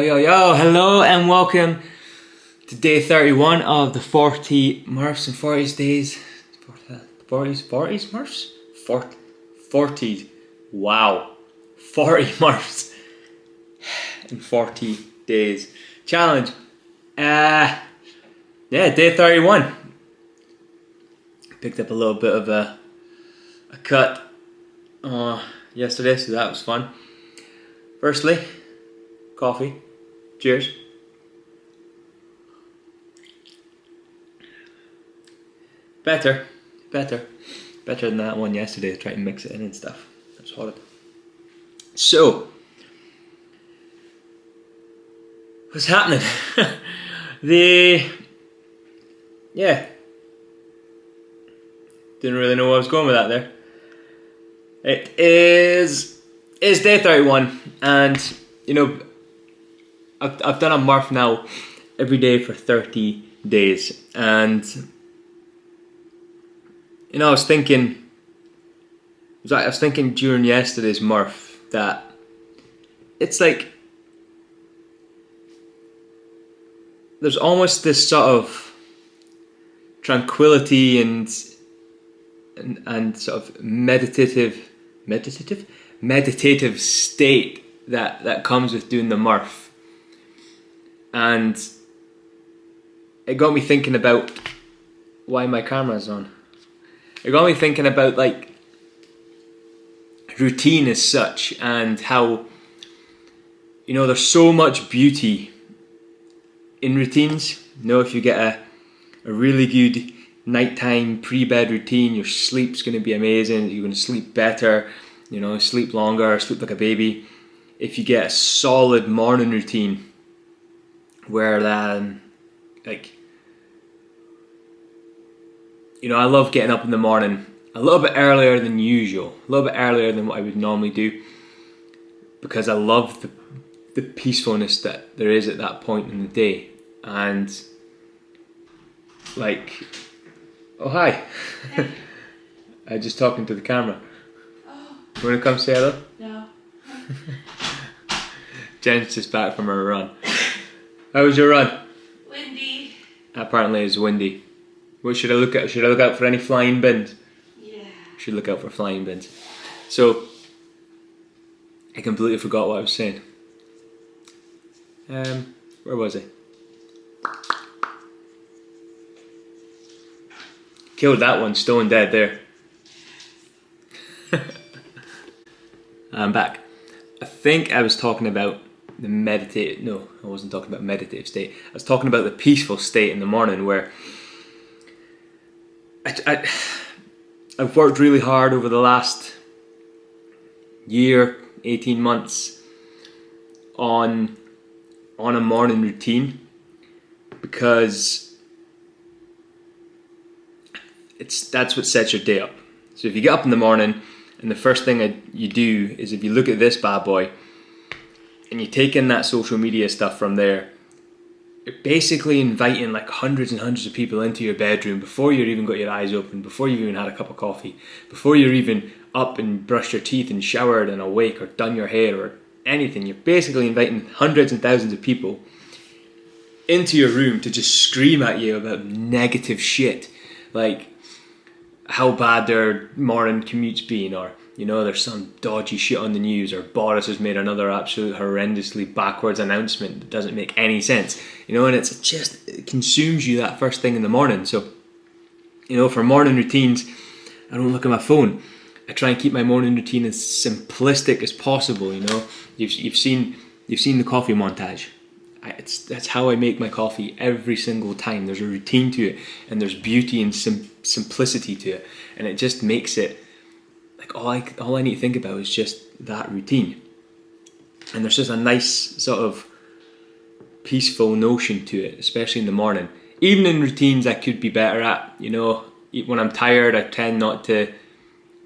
Yo, hello and welcome to day 31 of the 40 Murphs and 40s days. 40s Murphs? 40s. Wow. 40 Murphs in 40 days. Challenge. Day 31. Picked up a little bit of a cut yesterday, so that was fun. Firstly, coffee. Cheers. Better than that one yesterday. Try to mix it in and stuff. That's horrid. So, what's happening? Didn't really know where I was going with that there. It is day 31, and you know, I've done a Murph now every day for 30 days, and you know, I was thinking during yesterday's Murph that it's like there's almost this sort of tranquility and sort of meditative state that comes with doing the Murph. And it got me thinking about why my camera's on. It got me thinking about like routine as such, and how, you know, there's so much beauty in routines. You know, if you get a really good nighttime pre-bed routine, your sleep's going to be amazing. You're going to sleep better, you know, sleep longer, sleep like a baby. If you get a solid morning routine where like, you know, I love getting up in the morning a little bit earlier than usual, a little bit earlier than what I would normally do, because I love the peacefulness that there is at that point in the day. And like, oh hi, I'm just talking to the camera. Oh. You want to come say hello? No. Jen's just back from her run. How was your run? Windy. Apparently it's windy. What should I look at? Should I look out for any flying bins? Yeah. Should look out for flying bins. So, I completely forgot what I was saying. Where was I? Killed that one, stone dead there. I'm back. I think I was talking about the no, I wasn't talking about meditative state. I was talking about the peaceful state in the morning, where I've worked really hard over the last year, 18 months on a morning routine, because that's what sets your day up. So if you get up in the morning and the first thing you do is, if you look at this bad boy and you take in that social media stuff from there, you're basically inviting like hundreds and hundreds of people into your bedroom before you've even got your eyes open, before you've even had a cup of coffee, before you're even up and brushed your teeth and showered and awake or done your hair or anything. You're basically inviting hundreds and thousands of people into your room to just scream at you about negative shit, like how bad their morning commute's been, or, you know, there's some dodgy shit on the news, or Boris has made another absolute horrendously backwards announcement that doesn't make any sense, you know, and it consumes you that first thing in the morning. So, you know, for morning routines, I don't look at my phone. I try and keep my morning routine as simplistic as possible. You know, you've seen the coffee montage. That's how I make my coffee every single time. There's a routine to it, and there's beauty and simplicity to it, and it just makes it like all I need to think about is just that routine. And there's just a nice sort of peaceful notion to it, especially in the morning. Even in routines I could be better at, you know, when I'm tired, I tend not to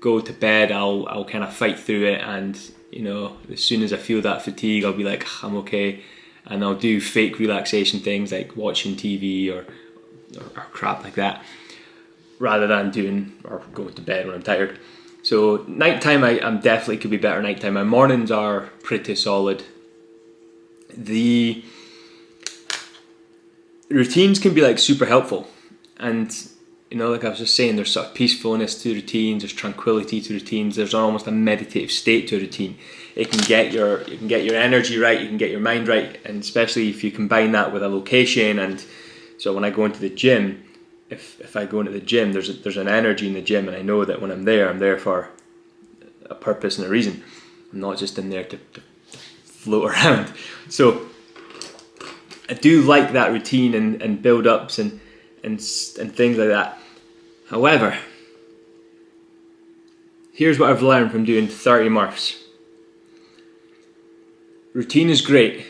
go to bed. I'll kind of fight through it, and, you know, as soon as I feel that fatigue, I'll be like, I'm okay. And I'll do fake relaxation things like watching TV or crap like that, rather than going to bed when I'm tired. So nighttime, I'm definitely could be better nighttime. My mornings are pretty solid. The routines can be like super helpful, and like I was just saying, there's sort of peacefulness to routines, there's tranquility to routines, there's almost a meditative state to a routine. You can get your energy right, you can get your mind right, and especially if you combine that with a location. And so when I go into the gym, if I go into the gym, there's an energy in the gym, and I know that when I'm there for a purpose and a reason. I'm not just in there to float around. So I do like that routine and build-ups and things like that. However, here's what I've learned from doing 30 Murphs. Routine is great.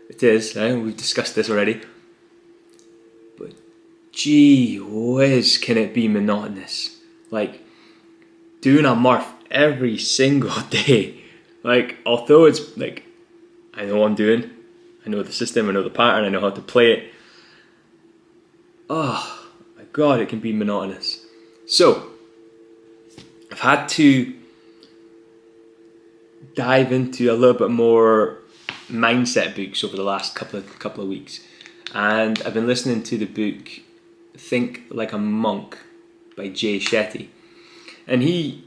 It is, we've discussed this already. But gee whiz, can it be monotonous? Like, doing a Murph every single day. Like, although it's like, I know what I'm doing, I know the system, I know the pattern, I know how to play it. Oh my god, it can be monotonous. So, I've had to dive into a little bit more mindset books over the last couple of weeks, and I've been listening to the book Think Like a Monk by Jay Shetty, and he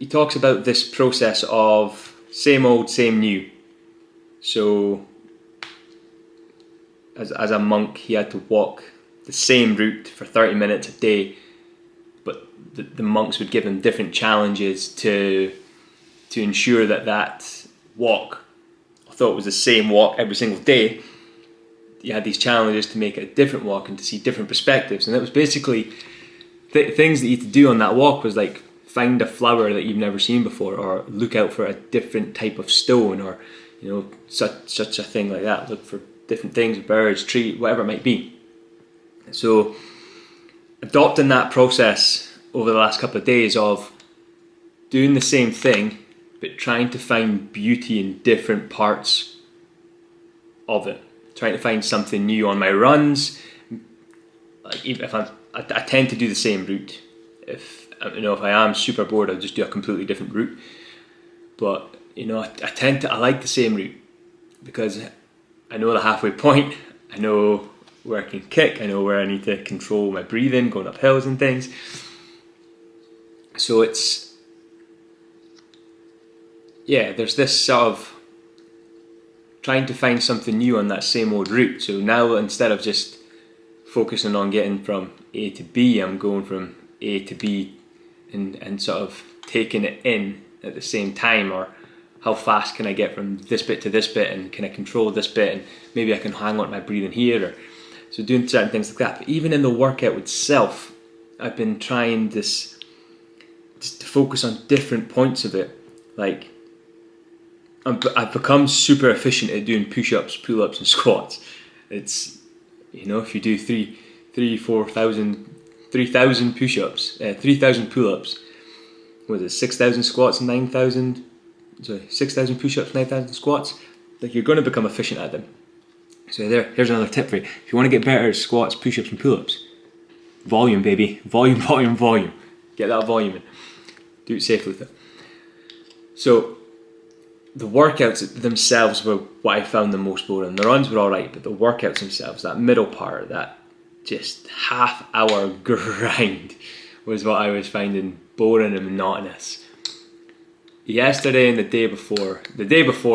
talks about this process of same old, same new. So as a monk, he had to walk the same route for 30 minutes a day, but the monks would give him different challenges to ensure that walk, although it was the same walk every single day, you had these challenges to make it a different walk and to see different perspectives. And it was basically things that you had to do on that walk was like find a flower that you've never seen before, or look out for a different type of stone, or such a thing like that. Look for different things, birds, trees, whatever it might be. So adopting that process over the last couple of days of doing the same thing but trying to find beauty in different parts of it, trying to find something new on my runs. Like if I tend to do the same route. If I am super bored, I'll just do a completely different route. But I like the same route because I know the halfway point. I know where I can kick. I know where I need to control my breathing, going up hills and things. So there's this sort of trying to find something new on that same old route. So now instead of just focusing on getting from A to B, I'm going from A to B and sort of taking it in at the same time, or how fast can I get from this bit to this bit, and can I control this bit, and maybe I can hang on to my breathing here, or so doing certain things like that. But even in the workout itself, I've been trying just to focus on different points of it. Like I've become super efficient at doing push-ups, pull-ups and squats. It's if you do 3,000 push-ups, 3,000 pull-ups, was it 6,000 squats and 9,000? Sorry, 6,000 push-ups, 9,000 squats. Like, you're going to become efficient at them. So here's another tip for you. If you want to get better at squats, push-ups and pull-ups, volume, baby, volume. Get that volume in. Do it safely though. So the workouts themselves were what I found the most boring. The runs were alright, but the workouts themselves, that middle part, that just half-hour grind, was what I was finding boring and monotonous. Yesterday and the day before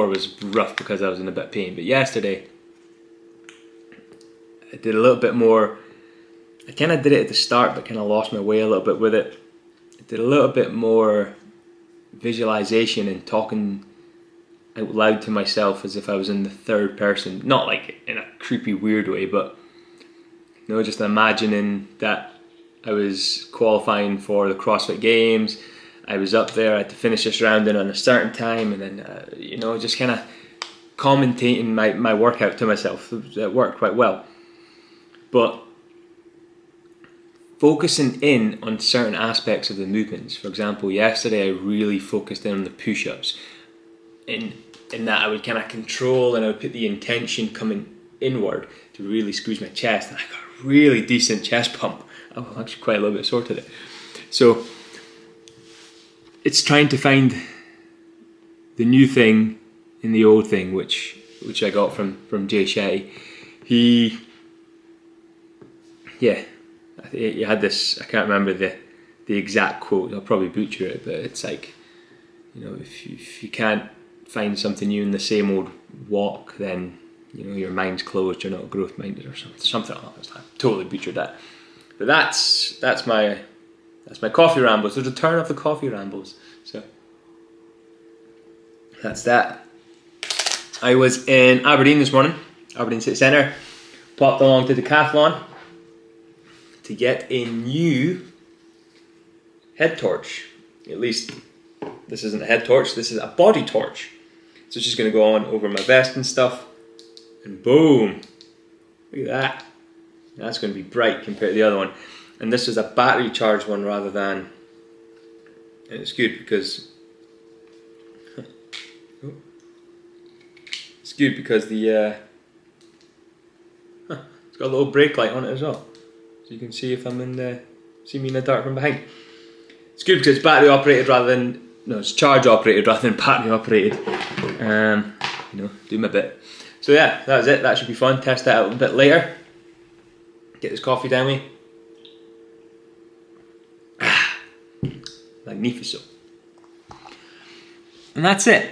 was rough because I was in a bit of pain, but yesterday I did a little bit more. I kind of did it at the start, but kind of lost my way a little bit with it. I did a little bit more visualization and talking out loud to myself as if I was in the third person, not like in a creepy weird way, but just imagining that I was qualifying for the CrossFit Games. I was up there, I had to finish this round in on a certain time, and then just kind of commentating my workout to myself. It worked quite well, but focusing in on certain aspects of the movements. For example, yesterday I really focused in on the push-ups, in that I would kind of control and I would put the intention coming inward to really squeeze my chest, and I got a really decent chest pump. I'm actually quite a little bit sore today. So it's trying to find the new thing in the old thing, which which I got from Jay Shetty, he had this, I can't remember the exact quote, I'll probably butcher it, but it's like, if you can't find something new in the same old walk, then your mind's closed, you're not growth minded or something like that. I totally butchered that. But that's my coffee rambles, the return of the coffee rambles. So that's that. I was in Aberdeen this morning, Aberdeen City Centre, popped along to Decathlon to get a new head torch. At least this isn't a head torch, this is a body torch. So it's just going to go on over my vest and stuff, and boom, look at that. That's going to be bright compared to the other one. And this is a battery charged one rather than, and it's good because the it's got a little brake light on it as well, so you can see if I'm see me in the dark from behind. It's good because it's battery operated it's charge operated rather than battery operated. Do my bit. So yeah, that was it. That should be fun. Test that out a bit later. Get this coffee down me. Magnifico. And that's it.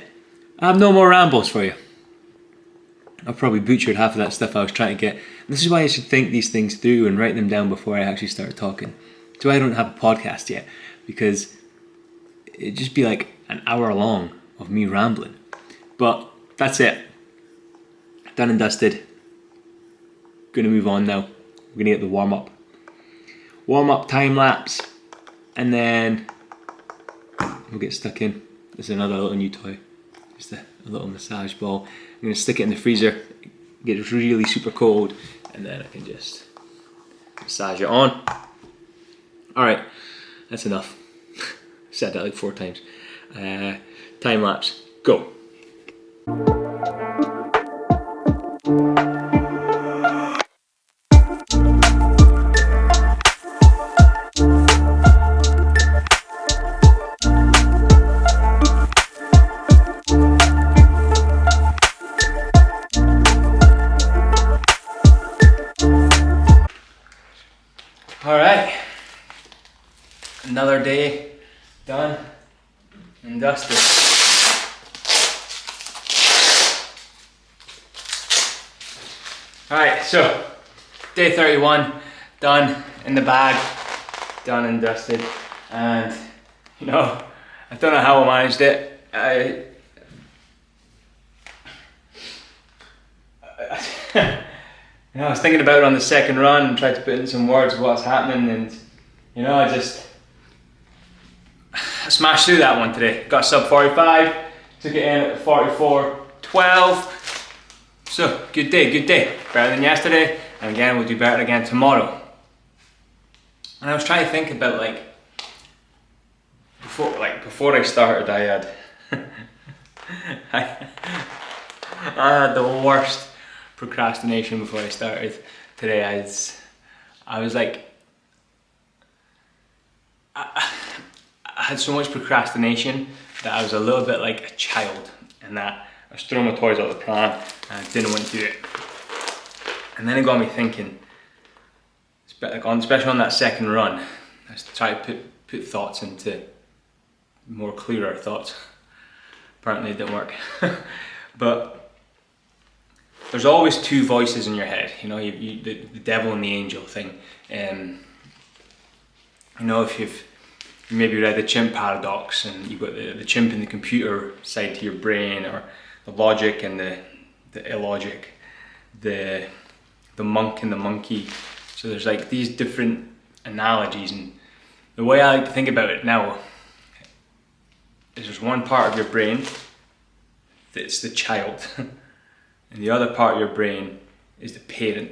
I have no more rambles for you. I've probably butchered half of that stuff I was trying to get. And this is why I should think these things through and write them down before I actually start talking. That's why I don't have a podcast yet, because it'd just be like an hour long of me rambling. But that's it. Done and dusted. Gonna move on now. We're gonna get the warm up. Warm up time lapse, and then we'll get stuck in. This is another little new toy. Just a little massage ball. I'm gonna stick it in the freezer, get it really super cold, and then I can just massage it on. Alright, that's enough. Said that like 4 times. Time lapse, go. Alright, another day done and dusted. Alright, so day 31, done, in the bag, done and dusted, and I don't know how I managed it. I was thinking about it on the second run and tried to put in some words of what's happening, and I smashed through that one today. Got sub 45, took it in at 44.12. So good day. Better than yesterday, and again we'll do better again tomorrow. And I was trying to think about before I started, I had the worst procrastination before I started today. I was like, I had so much procrastination that I was a little bit like a child, and that I was throwing my toys out the pram and I didn't want to do it. And then it got me thinking, especially on that second run, I was trying to put thoughts into more clearer thoughts. Apparently it didn't work. But there's always 2 voices in your head, the devil and the angel thing. If you've maybe read the chimp paradox, and you've got the chimp and the computer side to your brain, or the logic and the illogic, the monk and the monkey. So there's like these different analogies, and the way I like to think about it now is there's one part of your brain that's the child, and the other part of your brain is the parent.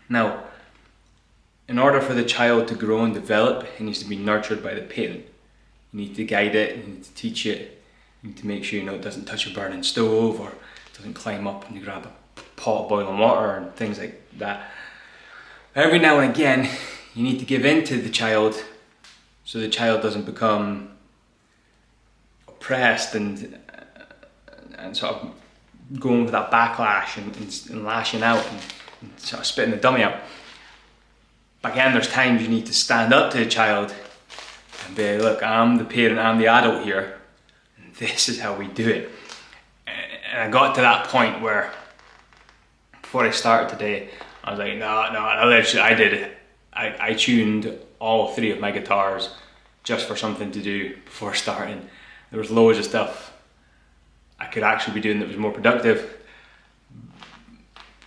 Now, in order for the child to grow and develop, it needs to be nurtured by the parent. You need to guide it, you need to teach it, you need to make sure it doesn't touch a burning stove, or it doesn't climb up and grab a pot of boiling water and things like that. Every now and again, you need to give in to the child so the child doesn't become oppressed and sort of going with that backlash and lashing out and sort of spitting the dummy out. But again, there's times you need to stand up to a child and be, look, I'm the parent, I'm the adult here, and this is how we do it. And I got to that point where, before I started today, I was like, no, I did it. I tuned all 3 of my guitars just for something to do before starting. There was loads of stuff I could actually be doing that was more productive,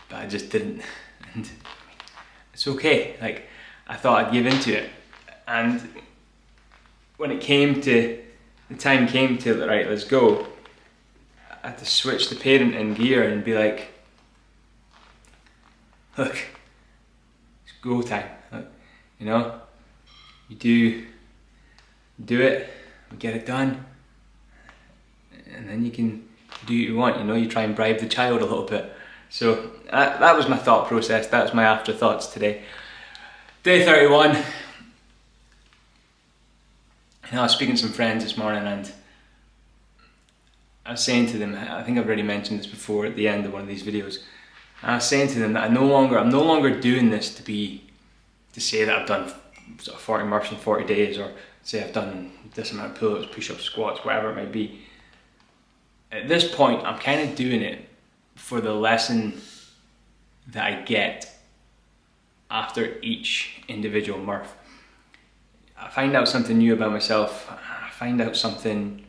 but I just didn't. And it's okay. Like, I thought I'd give into it, and when the time came to, right, let's go, I had to switch the parent in gear and be like, look, it's go time. Look, you know, you do it, we get it done, and then you can do what you want. You know, you try and bribe the child a little bit. So that was my thought process. That was my afterthoughts today. Day 31. You know, I was speaking to some friends this morning, and I was saying to them, I think I've already mentioned this before at the end of one of these videos. I was saying to them that I'm no longer doing this to say that I've done sort of 40 Murphs in 40 days, or say I've done this amount of pull-ups, push-ups, squats, whatever it might be. At this point, I'm kind of doing it for the lesson that I get after each individual Murph. I find out something new about myself, I find out something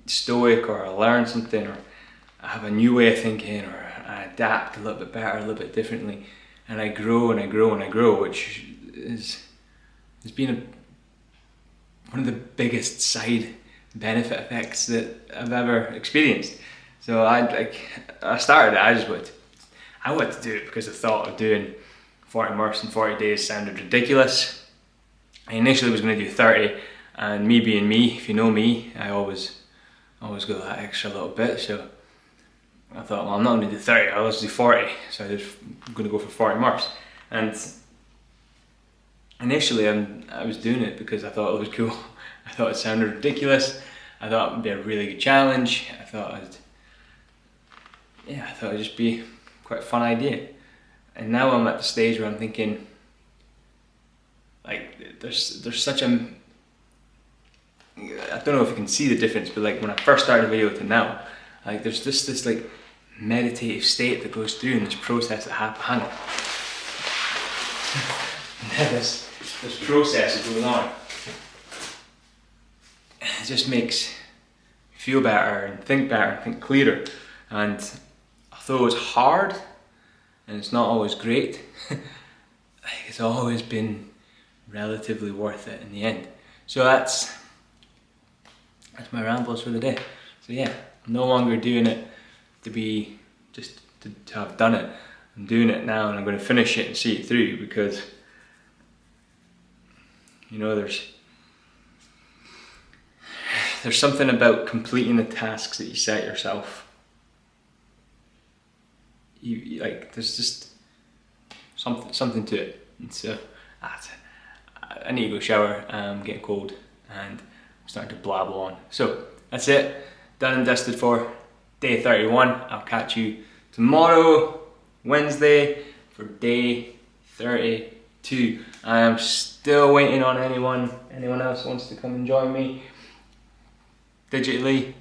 stoic, or I learn something, or I have a new way of thinking, or I adapt a little bit better, a little bit differently, and I grow and I grow and I grow, which has been one of the biggest side benefit effects that I've ever experienced. So I started it, I wanted to do it because the thought of doing 40 Murphs in 40 days sounded ridiculous. I initially was going to do 30, and me being me, if you know me, I always go that extra little bit. So I thought, well, I'm not going to do 30, I'll just do 40. So I'm going to go for 40 Murphs. And initially I was doing it because I thought it was cool. I thought it sounded ridiculous. I thought it would be a really good challenge. I thought it'd just be quite a fun idea. And now I'm at the stage where I'm thinking, like, there's such a, I don't know if you can see the difference, but like when I first started the video to now, like there's just this like meditative state that goes through in this process that happens. Now this process is going on. It just makes me feel better and think better and think clearer. And although it's hard and it's not always great, it's always been relatively worth it in the end. So that's my rambles for the day. So yeah, I'm no longer doing it to be just to have done it. I'm doing it now, and I'm going to finish it and see it through, because you know there's something about completing the tasks that you set yourself. You like, there's just something to it. And so I need to go shower. I'm getting cold and I'm starting to blabble on. So that's it. Done and dusted for day 31. I'll catch you tomorrow, Wednesday, for day 32. I am still waiting on anyone else wants to come and join me digitally,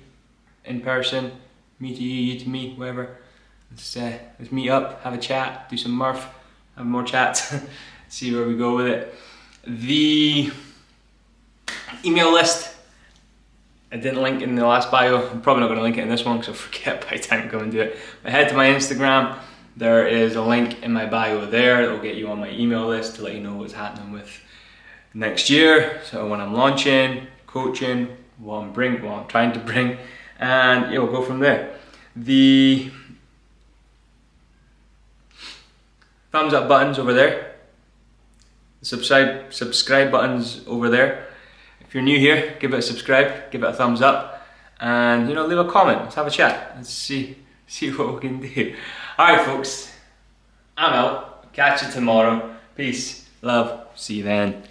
in person, me to you, you to me, whatever. Let's meet up, have a chat, do some Murph, have more chats, see where we go with it. The email list I didn't link in the last bio. I'm probably not going to link it in this one because I'll forget by the time I come and do it. But head to my Instagram. There is a link in my bio there that will get you on my email list to let you know what's happening with next year. So when I'm launching, coaching, what I'm trying to bring, and yeah, we'll go from there. The thumbs up buttons over there. The subscribe buttons over there. If you're new here, give it a subscribe, give it a thumbs up, and leave a comment. Let's have a chat. Let's see what we can do. Alright folks, I'm out. Catch you tomorrow. Peace, love, see you then.